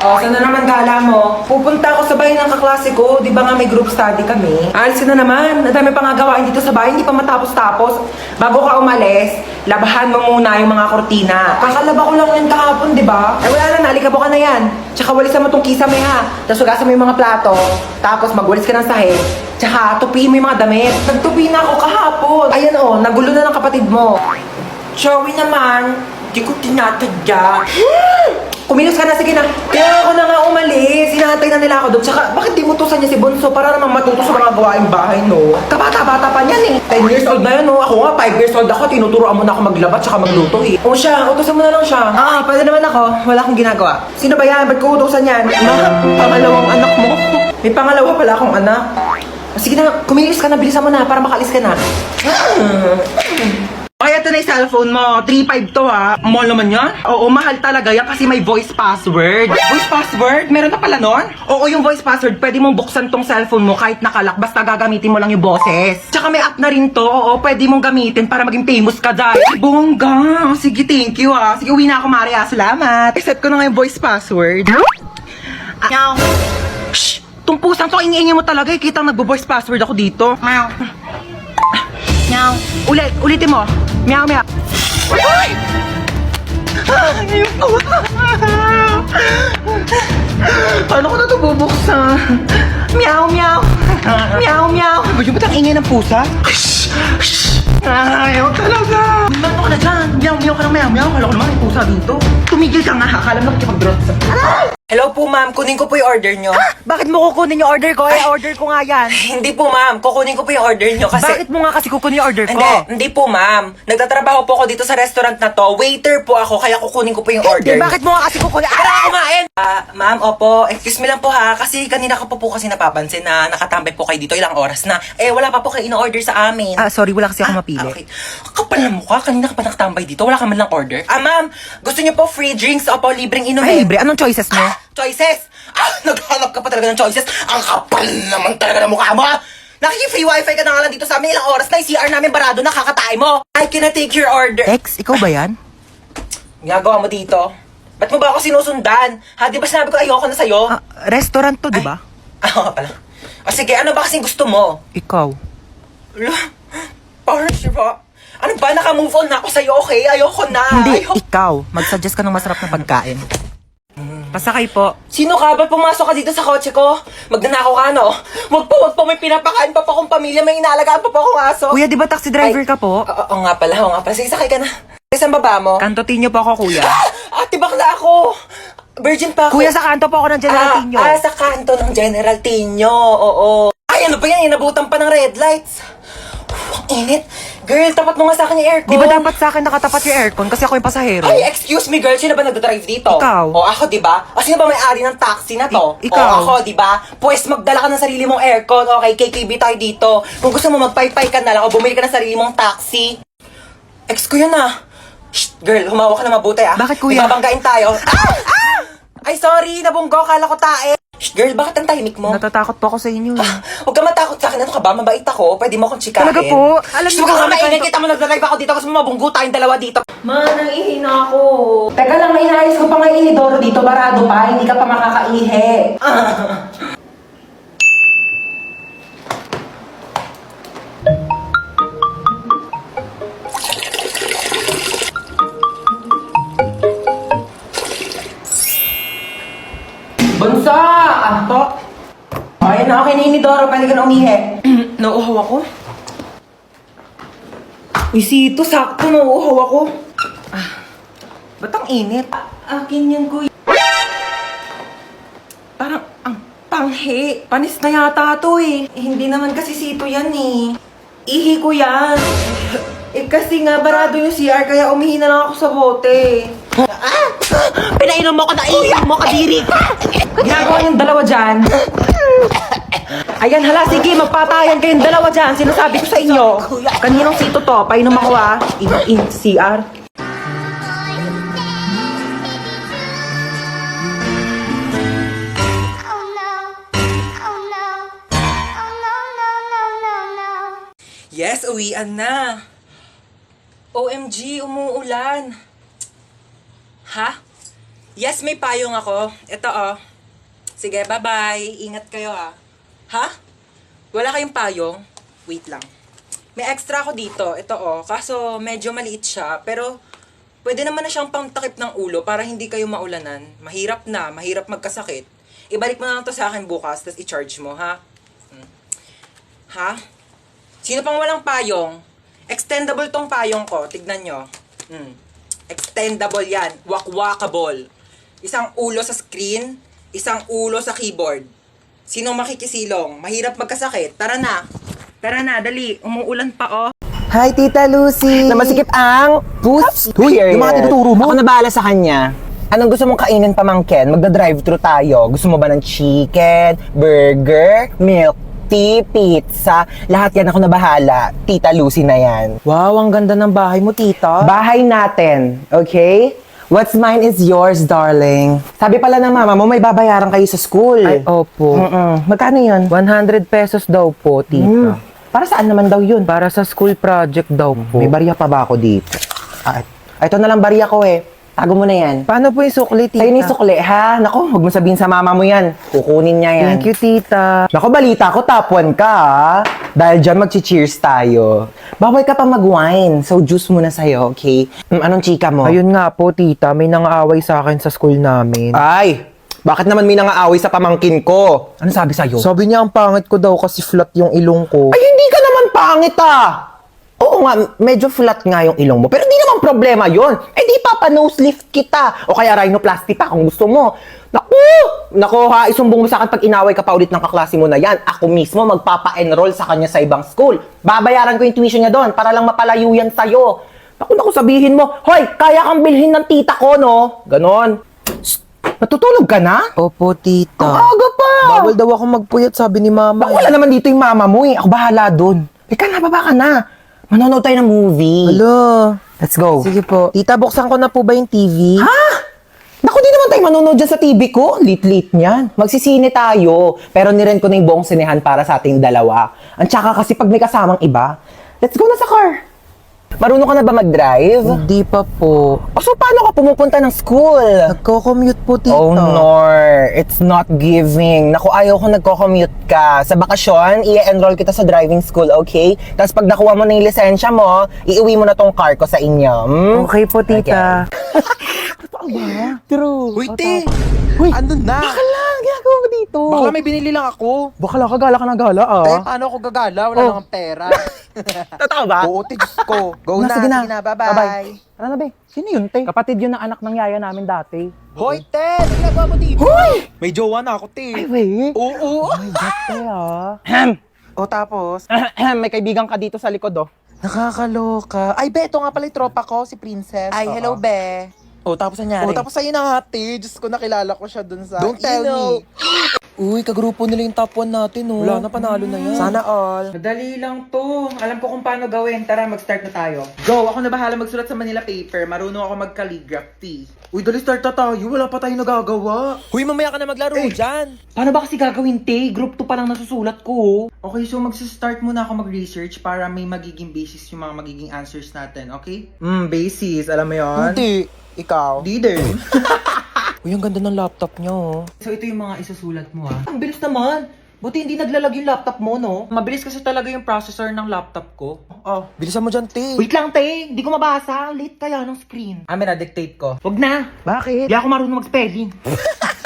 Oh, saan na naman gala mo? Pupunta ako sa bahay ng kaklase ko. Di ba nga may group study kami? Alisin na naman. Ang dami pa nga gawain dito sa bahay. Hindi pa matapos-tapos. Bago ka umalis, labahan mo muna yung mga kortina. Kakalaba ko lang yan kahapon, di ba? Ay wala na, nalikabo ka na yan. Tsaka walisan mo tong kisame ha. Tapos hugasan mo yung mga plato. Tapos magwalis ka ng sahig. Tsaka tupiin mo yung mga damit. Nagtupi na ako kahapon. Ayan oh, nagulo na ng kapatid mo. Joey naman, di ko tinatadya. Kumilos ka na, sige na. Kaya ako na nga umalis. Hinahantay na nila ako doon. Tsaka, bakit di mo tusan niya si Bonso para naman matuto sa mga gawaing bahay, no? Kabata-bata pa niyan eh. 10 years old na yun, no? Ako nga, 5 years old ako. Tinuturoan mo na ako maglaba tsaka magluto eh. O siya, utusan mo na lang siya. Pwede naman ako. Wala akong ginagawa. Sino ba yan? Ba't ko utusan yan? Ma, pangalawang anak mo. May pangalawa pala akong anak. Sige na, kumilos ka na. Bilisan mo na para makalis ka na. Ay, ito na yung cellphone mo. 3.5 to ha. Mahal naman yan? Oo, mahal talaga yan kasi may voice password. Voice password? Meron na pala nun? Oo, yung voice password, pwede mong buksan tong cellphone mo kahit nakalak. Basta gagamitin mo lang yung boses. Tsaka may app na rin to. Oo, pwede mong gamitin para maging famous ka dyan. Bongga. Sige, thank you ha. Sige, uwi na ako, Maria. Salamat. Iset ko na nga yung voice password. Meow. Shh! Tong pusang to, ingay mo talaga. Kita nagbo-voice password ako dito. Meow. Meow. Ulitin mo. Meow, meow. Ay! Ayun ko. Paano ko na ito bubuksan? Meow, meow. Meow, meow. Ba't ang ingay ng pusa? Ayaw talaga. Ano ka na dyan? Meow, meow ka ng meow, meow. Kala ko naman may pusa dito. Tumigil ka nga. Akala mo nakikipag-drop sa... Hello po ma'am, kunin ko po yung order nyo. Bakit mo kukunin yung order ko? Order ko nga yan. Hindi po ma'am, kukunin ko po yung order nyo kasi... Bakit mo nga kasi kukunin yung order ko? Hindi po ma'am. Nagtatrabaho po ako dito sa restaurant na to. Waiter po ako, kaya kukunin ko po yung order. Bakit mo nga kasi kukunin? Para kumain! Ma'am, opo, excuse me lang po ha. Kasi kanina ko po kasi napapansin na nakatambay po kayo dito ilang oras na. Wala pa po kayo in-order sa amin. Sorry, wala kasi ako mapili. Okay. Kapal na mukha, kanina ka pa nakatambay dito. Wala ka man lang order. Ma'am, gusto niyo po free drinks o po libreng inumin? Ay, libre. Anong choices mo? Choices! Naghanap ka pa talaga ng choices. Ang kapal naman talaga ng mukha mo. Nakiki-free wifi ka na nga lang dito sa amin. Ilang oras na yung CR namin barado na kakatay mo. I cannot take your order. Ex, ikaw ba yan? Ginagawa mo dito? Ba't mo ba ako sinusundan? Ha, di ba sinabi ko ayoko na sa'yo? Restaurant to, di ba? Oo pala. Sige, ano ba kasing gusto mo? Ikaw. Parang sure ba? Ano ba? Naka-move on na ako sa'yo, okay? Ayoko na. Hindi, ikaw. Mag-suggest ka ng masarap na pagkain. Pasakay po. Sino ka? Ba't pumasok ka dito sa kotse ko? Magnanakaw ka, no? Wag po. May pinapakain pa po akong pamilya. May inaalagaan pa po akong aso. Kuya, di ba taxi driver ka po? Oo nga pala. Sige, sakay ka na. Saan baba mo? Kantotinyo po ako, kuya. Ate, bakla ako. Virgin pa ako. Kuya, sa kanto po ako ng General Tinyo. Sa kanto ng General Tinyo. Oo. Ay, ano ba yan? Inabutan pa ng red lights. Ang init. Girl, tapat mo nga sa akin yung aircon. Di ba dapat sa akin nakatapat yung aircon kasi ako yung pasahero? Ay, excuse me, girl. Sino ba nagdadrive dito? Ikaw. O, ako, di ba? Sino ba may-ari ng taxi na to? Ikaw. O, ako, di ba? Pues, magdala ka ng sarili mong aircon. Okay, KKB tayo dito. Kung gusto mo, magpaypay ka na lang o bumili ka ng sarili mong taxi. Ex ko yun ah. Shh, girl, humawa ka na mabuti ah. Bakit, kuya? Ibabanggain tayo. Ay, sorry, nabunggo. Kala ko tae. Shh, girl, bakit ang tahimik mo? Natatakot po ako sa inyo. Huwag ka matakot sa akin. Ano ka ba? Mabait ako. Pwede mo akong chikahin. Talaga po? Alam Shh, niyo huwag ba, ka may maingay. kwento- Kita mo nagdadrive ako dito kasi mabunggo tayong dalawa dito. Man, nangihina ako. Teka lang, inaayos ko pa nga inidoro dito. Barado pa. Hindi ka pa makakaihi. Bunso! Po? Ayun na, okay na inidoro. Pwede ka na umihi. Nauuhaw ako. Uy, Sito, sakto, nauuhaw ako. Ba't ang init? Akin yan, kuya. Parang, ang panghi. Panis na yata to eh. Hindi naman kasi Sito yan eh. Ihi ko yan. Kasi nga, barado yung CR, kaya umihi na lang ako sa bote. Pinainom mo ko na iinom mo, kadiri! Ginagawa yung dalawa dyan. Ayan, hala, sige, magpatayan kayong dalawa dyan. Sinasabi ko sa inyo. Kaninong Sito to? Painom ako ah. In CR. Yes, uwian na. OMG, umuulan. Ha? Yes, may payong ako. Ito oh. Sige, bye-bye. Ingat kayo ha. Ha? Wala kayong payong? Wait lang. May extra ako dito. Ito oh. Kaso medyo maliit siya. Pero pwede naman na siyang pangtakip ng ulo para hindi kayo maulanan. Mahirap na. Mahirap magkasakit. Ibalik mo na lang to sa akin bukas, tapos i-charge mo, ha? Ha? Sino pang walang payong? Extendable tong payong ko. Tignan nyo. Extendable yan. Wakwakable. Isang ulo sa screen, isang ulo sa keyboard. Sino makikisilong? Mahirap magkasakit. Tara na. Tara na, dali. Umuulan pa, oh. Hi, Tita Lucy! Na masikip ang Puss! Yung mga tinuturo mo. Ako na bahala sa kanya. Anong gusto mong kainin, pamangkin? Magda-drive-thru tayo. Gusto mo ba ng chicken, burger, milk tea, pizza? Lahat yan ako na bahala. Tita Lucy na yan. Wow, ang ganda ng bahay mo, tita. Bahay natin, okay? What's mine is yours, darling. Sabi pala ng mama mo, may babayaran kayo sa school. Ay, opo. Magkano yun? 100 pesos daw po, tita. Para saan naman daw yun? Para sa school project daw po. May barya pa ba ako dito? Ito na lang barya ko eh. Tago mo na yan. Paano po yung sukli, tita? Sa'yo ni sukli, ha? Naku, huwag mo sabihin sa mama mo yan. Kukunin niya yan. Thank you, tita. Naku, balita ko, top 1 ka, ha? Dahil dyan, mag-cheers tayo. Bawal ka pa mag-wine, so juice muna sa'yo, okay? Anong chika mo? Ayun nga po, tita. May nangaaway sa akin sa school namin. Ay! Bakit naman may nangaaway sa pamangkin ko? Ano sabi sa'yo? Sabi niya ang pangit ko daw kasi flat yung ilong ko. Ay, hindi ka naman pangit, ah! Oo nga, medyo flat nga yung ilong mo. Pero di naman problema yon. Eh di papa-nose lift kita. O kaya rhinoplasty pa kung gusto mo. Naku! Naku ha, isumbong mo sa akin pag inaway ka pa ulit ng kaklase mo na yan. Ako mismo magpapa-enroll sa kanya sa ibang school. Babayaran ko yung tuition niya doon para lang mapalayo yan sa'yo. Naku, sabihin mo, hoy, kaya kang bilhin ng tita ko, no? Ganon. Shh, natutulog ka na? Opo, tita. Ang aga pa! Bawal daw ako magpuyat, sabi ni mama. Naku, wala naman dito yung mama mo eh. Ako bahala doon. Ika na, baba ka na. Manonood tayo ng movie. Hello. Let's go. Sige po. Tita, buksan ko na po ba yung TV? Ha? Naku, di naman tayo manonood dyan sa TV ko. Lit-lit niyan. Magsisine tayo. Pero nirent ko na yung buong sinehan para sa ating dalawa. Ang tsaka kasi pag may kasamang iba, let's go na sa car. Marunong ka na ba mag-drive? Hindi pa po. O so, paano ka pumupunta ng school? Nagko-commute po, tita. Oh, Nor. It's not giving. Naku, ayaw ko nagko-commute ka. Sa bakasyon, i-enroll kita sa driving school, okay? Tapos pag nakuha mo na yung lisensya mo, iuwi mo na tong car ko sa inyo. Okay po, tita. True. Uy, te! Uy, Ano na? Bakala, ginagawa mo dito. Baka may binili lang ako. Bakala ka, gala ka na gala, ah. Eh, paano ako gagala? Wala Oh. nang pera. Totoo ba? Oo, te, Diyos ko. Go na, Sige sige na, bye-bye. Ano na, be? Sino yun, te? Kapatid yun ng anak ng yaya namin dati. Hoy, te! Ano ginagawa mo dito? Hoy! May jowa na ako, te. Ay, wait. Oo. Te ah. O, tapos? May kaibigan ka dito sa likod oh. Nakakaloka. Ay, be, ito nga pala yung tropa ko, si Princess. Ay, hello, be. Oh, tapos nangyari? O, tapos sa'yo na nga, te. Diyos ko, nakilala ko siya dun sa... Don't tell me. Uy, kagrupo nila yung top 1 natin, oh. Wala na, panalo na yan. Sana all. Madali lang to. Alam ko kung paano gawin. Tara, mag-start na tayo. Go! Ako na bahala magsulat sa Manila paper. Marunong ako mag-calligraphy. Uy, dali start na tayo. Wala pa tayong nagagawa. Uy, mamaya ka na maglaro dyan. Paano ba kasi gagawin, te? Group 2 pa lang nasusulat ko. Okay, so mag-start muna ako mag-research para may magiging basis yung mga magiging answers natin, okay? Basis. Alam mo yon? Hindi. Ikaw. Di din. Uy, ang ganda ng laptop niyo, oh. So, ito yung mga isusulat mo, ha? Ang bilis naman. Buti hindi naglalag yung laptop mo, no? Mabilis kasi talaga yung processor ng laptop ko. Oh. Bilisan mo dyan, te. Wait lang, te. Hindi ko mabasa. Late kaya ng screen. Amin na, dictate ko. Wag na. Bakit? Hindi ako marunong mag-spelling.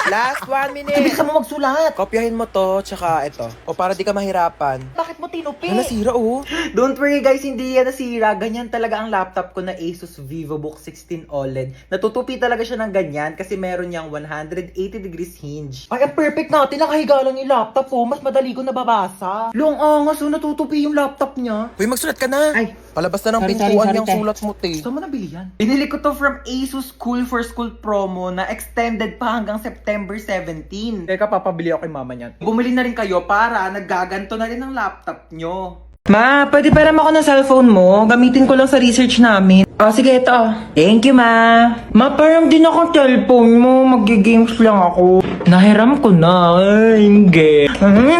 Last 1 minute. Bilisan mo magsulat. Kopyahin mo to, tsaka ito. O para di ka mahirapan. Bakit mo tinupi? Ano, nasira, oh. Don't worry guys, hindi yan nasira. Ganyan talaga ang laptop ko na Asus VivoBook 16 OLED. Natutupi talaga siya ng ganyan kasi meron niyang 180 degrees hinge. Ay, ang perfect natin. Nakahiga lang yung laptop ko. Mas madali ko nababasa. Long angas, so natutupi yung laptop niya. Uy, magsulat ka na. Ay. Palabas na ng Sorry, pintuan sorry, yung te. sulat mo, te. Saan mo nabili yan? Binili ko to from Asus Cool for School promo na extended pa hanggang September 17. Teka, papabili ako kay mama niyan. Bumili na rin kayo para naggaganto na rin ang laptop nyo. Ma, pwede pa naman ako ng cellphone mo. Gamitin ko lang sa research namin. Oh, sige, ito. Thank you, ma. Ma, parang din ako cellphone mo. Mag-games lang ako. Nahiram ko na. Ay, hindi.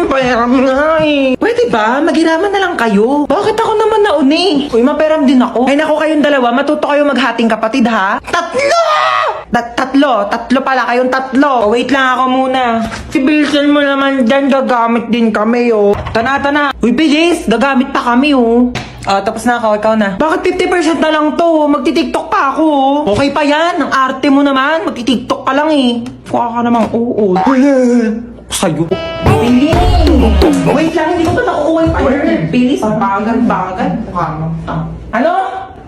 Pahiram na eh. Pwede ba? Maghiraman na lang kayo. Bakit ako naman nauni? Uy, maperam din ako. Ay, naku kayong dalawa. Matuto kayo maghating kapatid, ha? Tatlo! Tatlo pala kayong tatlo. Oh, wait lang ako muna. Si Bilson mo naman dyan, gagamit din kami, oh. Tana. Uy, bilis, gagamit pa kami, oh. Tapos na ako, ikaw na. Bakit 50% na lang to? Magti-tiktok pa ako, oh. Okay pa yan, ang arte mo naman. Magti-tiktok ka lang, eh. Kuha ka namang oo. Sa'yo. Bilis! Wait lang, hindi ko pa nakukuha yung word. Bilis, bagad. Mukha mo. Ano?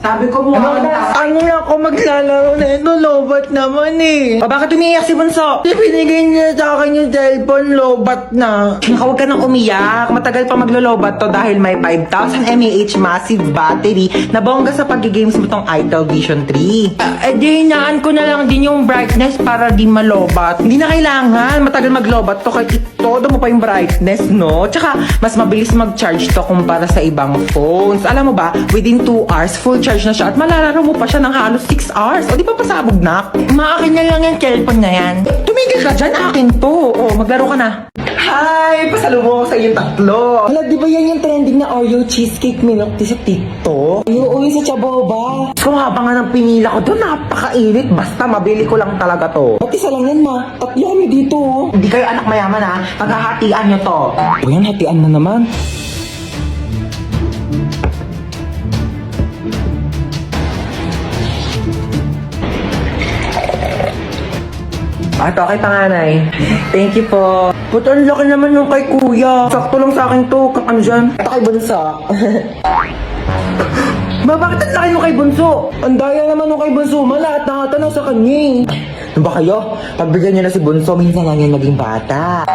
Sabi ko mo, ano na ako maglalaro na ito, lobat naman eh. Bakit umiiyak si Bunso? Binigay niya sa akin yung cellphone, lobat na. Huwag ka nang umiyak. Matagal pa maglo-lobat to dahil may 5,000 mAh massive battery na bongga sa pag-games mo tong Itel Vision 3. Di hinaan ko na lang din yung brightness para di malobat. Hindi na kailangan matagal maglobat to kahit itodo mo pa yung brightness, no? Tsaka, mas mabilis mag-charge to kumpara sa ibang phones. Alam mo ba, within 2 hours, full charge na siya at malalaro mo pa siya ng halos 6 hours. O di pa pasabog na? Maakin na lang yung cellphone na yan. Tumigil ka dyan, akin to. O, maglaro ka na. Hi! Pasalubong ko sa inyong tatlo. Hala, di ba yan yung trending na Oreo cheesecake milk tea sa TikTok? Uy, sa Chaboba. Kung habang nga ng pinila ko doon, napakainit. Basta mabili ko lang talaga to. Pati isa lang yan, ma. Tatlo kami dito. Hindi kayo anak mayaman, ha? Paghahatian nyo to. O yan, hatian na naman. Okay, panganay. Thank you po. But ang laki naman yung kay kuya. Sakto lang sa akin to. Ano dyan? Ito kay Bunso. Bakit ang laki nung kay Bunso? Ang daya naman nung kay Bunso. Lahat nakatanaw sa kanya eh. Ano ba kayo? Pagbigyan nyo na si Bunso, minsan lang yan naging bata.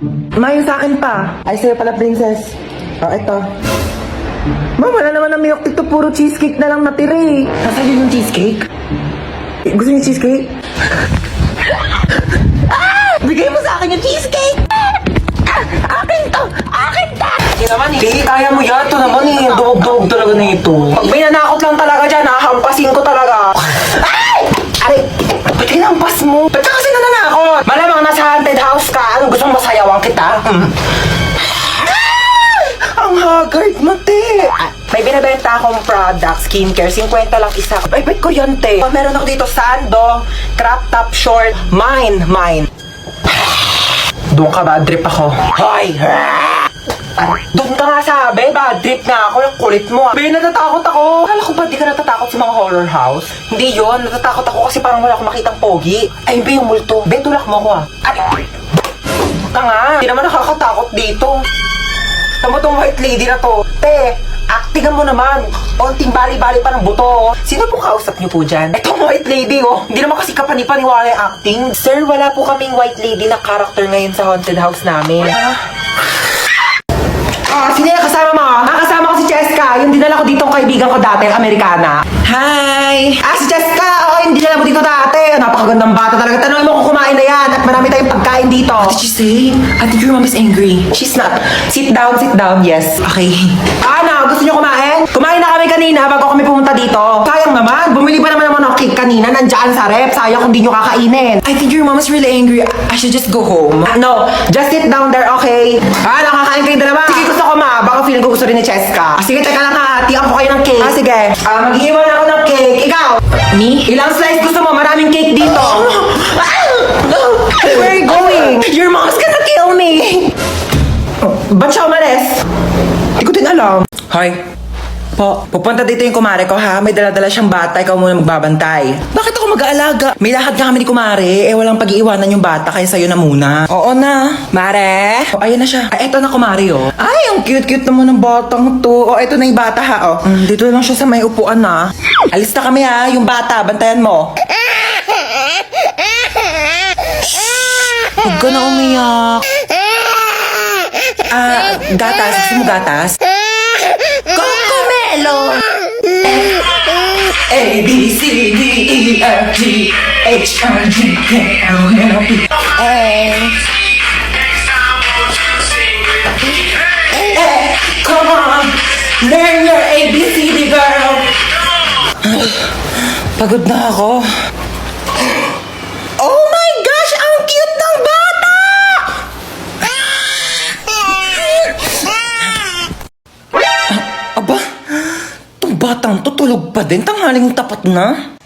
Yung sa akin pa. Ay, sa'yo pala, princess. Ito. Wala naman na milk tea to. Puro cheesecake na lang natira eh. Nasaan yun yung cheesecake? Gusto niyo cheesecake? Bigay mo sa akin yung cheesecake! Akin to! Hindi naman eh. Hindi, kaya mo yan. Ito naman eh. Dog talaga na ito. Pag may nanakot lang talaga dyan, hahampasin ko talaga. Ay! Aray! Ba't hinampas mo? Ba't ka kasi nananakot? Malamang nasa haunted house ka. Anong gustong masayawan kita? Ang haggard mo, te. May binibenta akong product, skincare, 50 lang isa. Ay, ba't ko yan, te? Meron ako dito, sando, crop top short, mine. Doon ka, bad trip ako. Hoy! Doon ka nga sabi, bad trip nga ako, yung kulit mo. Be, natatakot ako. Akala ko ba di ka natatakot sa mga horror house? Hindi yon, natatakot ako kasi parang wala akong makitang pogi. Ay, be, yung multo. Be, tulak mo ako ah. Ay, ka nga. Hindi naman nakakatakot dito. Tama tong white lady na to. Te, actingan mo naman. Onting bali-bali pa ng buto. Sino po kausap niyo po dyan? Etong white lady, oh. Hindi naman kasi kapani-paniwala yung acting. Sir, wala po kaming white lady na character ngayon sa haunted house namin. Sino yung kasama mo? Kasama ko si Cheska. Yung dinala ko ditong kaibigan ko dati, Amerikana. Hi! Si Cheska! Oo, yung dinala mo dito dati. Napakagandang bata talaga. Tanongin mo kung kumain na yan at marami tayong pagkain dito. What did you say? I think your mom is angry. She's not. Sit down, yes. Okay. Gusto niyo kumain? Kumain na kami kanina bago kami pumunta dito. Sayang naman. Bumili pa naman ng cake kanina. Nandiyan sa rep. Sayang kung di nyo kakainin. I think your mom is really angry. I should just go home. No. Just sit down there, okay? Nakakain kayo dalawa. Sige, gusto ko ma. Baka feeling ko gusto rin ni Cheska. Sige, teka lang ha. Tiyan ko kayo ng cake. Sige. Mag-iwan ako ng cake. Ikaw. Me? Ilang slice gusto mo? Maraming cake dito. Where are you going? Your mom's gonna kill me. Ba't siya umalis? Hindi ko din alam. Hoy. Pupunta dito yung kumare ko ha. May dala-dala siyang bata. Ikaw muna magbabantay. Bakit ako mag-aalaga? May lakad nga kami ni kumare. Walang pag-iiwanan yung bata. Kaya sa'yo na muna. Oo na. Mare. Ayan na siya. Eto na kumare oh. Ay, ang cute-cute naman ng batang to. Eto na yung bata ha oh. Dito lang siya sa may upuan na. Alis na kami ha. Yung bata, bantayan mo. Huwag ka na umiyak. Gatas. Gusto mo gatas? Cocomelon! A, B, C, D, E, F, G, H, I, J, K, L, M, N, O, P. Come on! Learn your ABCD, girl! Pagod na ako. Oh my gosh! Ang cute ng bata! Aba, itong batang to tulog pa din. Tanghaling tapat na.